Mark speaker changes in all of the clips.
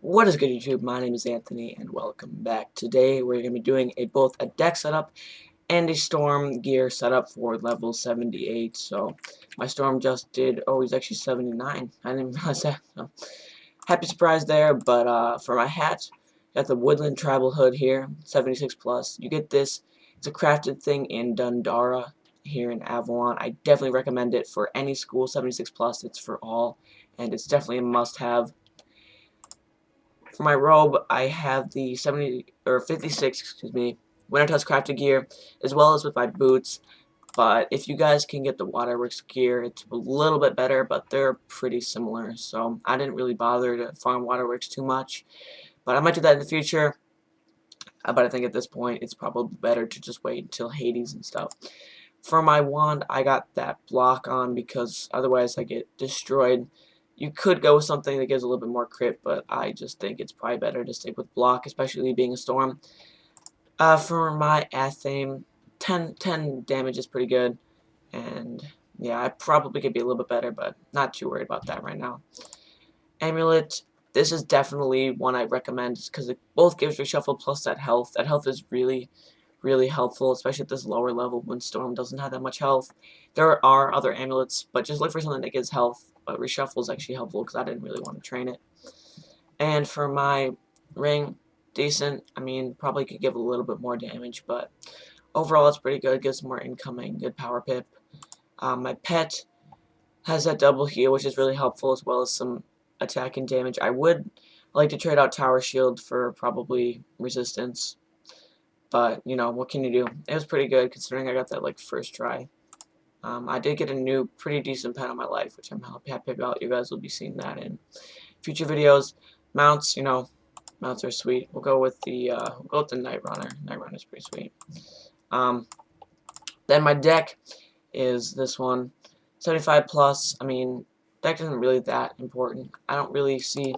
Speaker 1: What is good, YouTube? My name is Anthony and welcome back. Today we're going to be doing both a deck setup and a storm gear setup for level 78. So my storm just did, oh, he's actually 79. I didn't realize that. So, happy surprise there. But for my hat, got the Woodland Tribal Hood here, 76 plus. You get this. It's a crafted thing in Dundara here in Avalon. I definitely recommend it for any school, 76 plus. It's for all, and it's definitely a must-have. For my robe, I have the 56, excuse me, Winter Touch crafted gear, as well as with my boots. But if you guys can get the Waterworks gear, it's a little bit better, but they're pretty similar. So I didn't really bother to farm Waterworks too much. But I might do that in the future. But I think at this point, it's probably better to just wait until Hades and stuff. For my wand, I got that block on because otherwise I get destroyed. You could go with something that gives a little bit more crit, but I just think it's probably better to stick with block, especially being a storm. For my Athame, 10 damage is pretty good, and yeah, I probably could be a little bit better, but not too worried about that right now. Amulet, this is definitely one I recommend because it both gives reshuffle plus that health. That health is really helpful, especially at this lower level when Storm doesn't have that much health. There are other amulets, but just look for something that gives health. But reshuffle is actually helpful because I didn't really want to train it. And for my ring, decent. I mean, probably could give a little bit more damage, but overall it's pretty good. It gives more incoming, good power pip. My pet has that double heal, which is really helpful, as well as some attack and damage. I would like to trade out Tower Shield for probably resistance. But, you know, what can you do? It was pretty good considering I got that, like, first try. I did get a new, pretty decent pet on my life, which I'm happy about. You guys will be seeing that in future videos. Mounts, you know, mounts are sweet. We'll go with the Night Runner. Night Runner's pretty sweet. Then my deck is this one, 75 plus. I mean, deck isn't really that important. I don't really see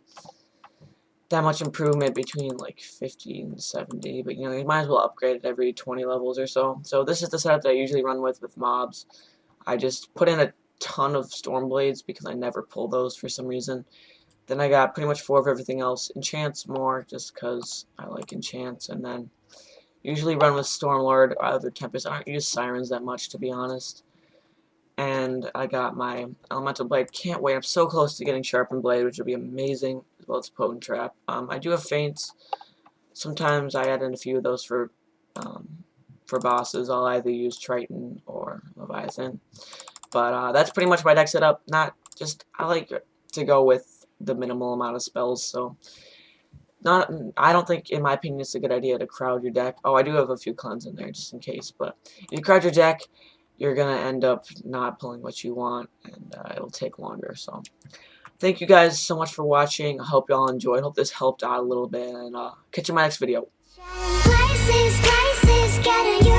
Speaker 1: that much improvement between like 50 and 70, but you know, you might as well upgrade it every 20 levels or so. So this is the setup that I usually run with mobs. I just put in a ton of storm blades because I never pull those for some reason. Then I got pretty much 4 of everything else. Enchants more just because I like enchants, and then usually run with Stormlord or other Tempest. I don't use Sirens that much, to be honest. And I got my Elemental Blade. Can't wait. I'm so close to getting Sharpened Blade, which would be amazing, as well as Potent Trap. I do have Feints. Sometimes I add in a few of those for bosses. I'll either use Triton or Leviathan. But that's pretty much my deck setup. I like to go with the minimal amount of spells, so I don't think, in my opinion, it's a good idea to crowd your deck. Oh, I do have a few cleanse in there just in case, but if you crowd your deck, you're going to end up not pulling what you want, and it'll take longer. So thank you guys so much for watching. I hope y'all enjoyed. Hope this helped out a little bit, and catch you in my next video.
Speaker 2: Places, getting you